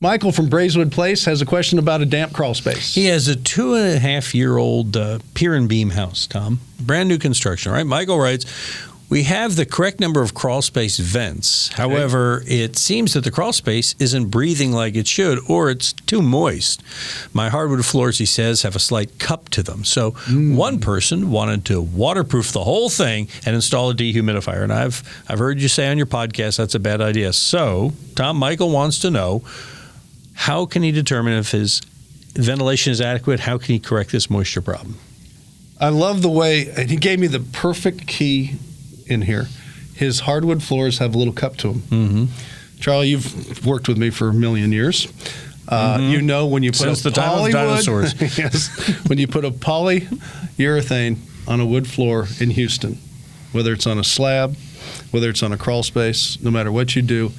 Michael from Braeswood Place has a question about a damp crawl space. He has a 2.5-year-old pier and beam house, Tom. Brand new construction, right? Michael writes, we have the correct number of crawl space vents. However, it seems that the crawl space isn't breathing like it should, or it's too moist. My hardwood floors, he says, have a slight cup to them. So one person wanted to waterproof the whole thing and install a dehumidifier. And I've heard you say on your podcast that's a bad idea. So Tom, Michael wants to know, how can he determine if his ventilation is adequate? How can he correct this moisture problem? I love the way, and he gave me the perfect key in here. His hardwood floors have a little cup to them. Mm-hmm. Charlie, you've worked with me for a million years. You know when you put since the time of dinosaurs. Yes, when you put a polyurethane on a wood floor in Houston, whether it's on a slab, whether it's on a crawl space, no matter what you do,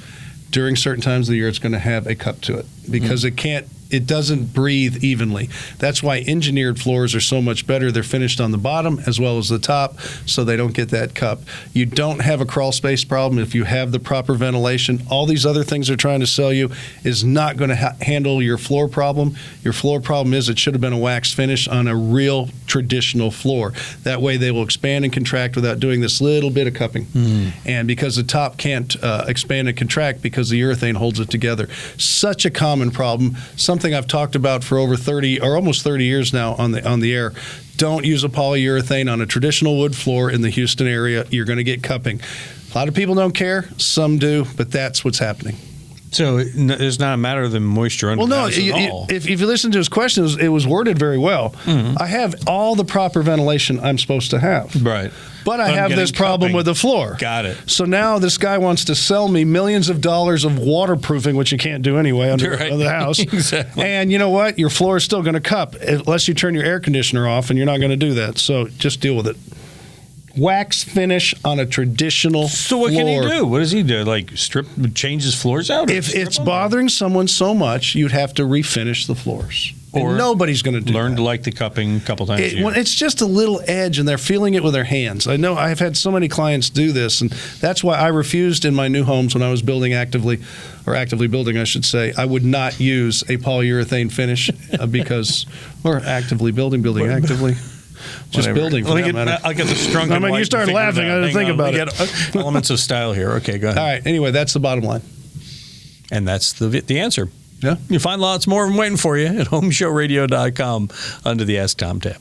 during certain times of the year, it's going to have a cup to it because it doesn't breathe evenly. That's why engineered floors are so much better. They're finished on the bottom as well as the top, so they don't get that cup. You don't have a crawl space problem if you have the proper ventilation. All these other things they're trying to sell you is not going to handle your floor problem. Your floor problem is it should have been a wax finish on a real traditional floor. That way they will expand and contract without doing this little bit of cupping. And because the top can't expand and contract because the urethane holds it together. Such a common problem. Something I've talked about for over 30 or almost 30 years now on the air. Don't use a polyurethane on a traditional wood floor in the Houston area. You're going to get cupping. A lot of people don't care. Some do, but that's what's happening. So it's not a matter of the moisture under the house at all. If you listen to his question, it was worded very well. Mm-hmm. I have all the proper ventilation I'm supposed to have. Right. But I have this problem with the floor. Got it. So now this guy wants to sell me millions of dollars of waterproofing, which you can't do anyway under the house. Exactly. And you know what? Your floor is still going to cup unless you turn your air conditioner off, and you're not going to do that. So just deal with it. Wax finish on a traditional floor. So what can he do? What does he do? Like change his floors out? If it's bothering someone so much, you'd have to refinish the floors. Or nobody's going to do learn that. to like the cupping a couple times a year. It's just a little edge, and they're feeling it with their hands. I know I've had so many clients do this, and that's why I refused in my new homes when I was building actively building, I should say. I would not use a polyurethane finish because we're actively building actively. Just building for that matter. I'll get the strong. I mean, you started laughing. I didn't think about it. Get elements of style here. Okay, go ahead. All right. Anyway, that's the bottom line. And that's the answer. Yeah. You'll find lots more of them waiting for you at HomeShowRadio.com under the Ask Tom tab.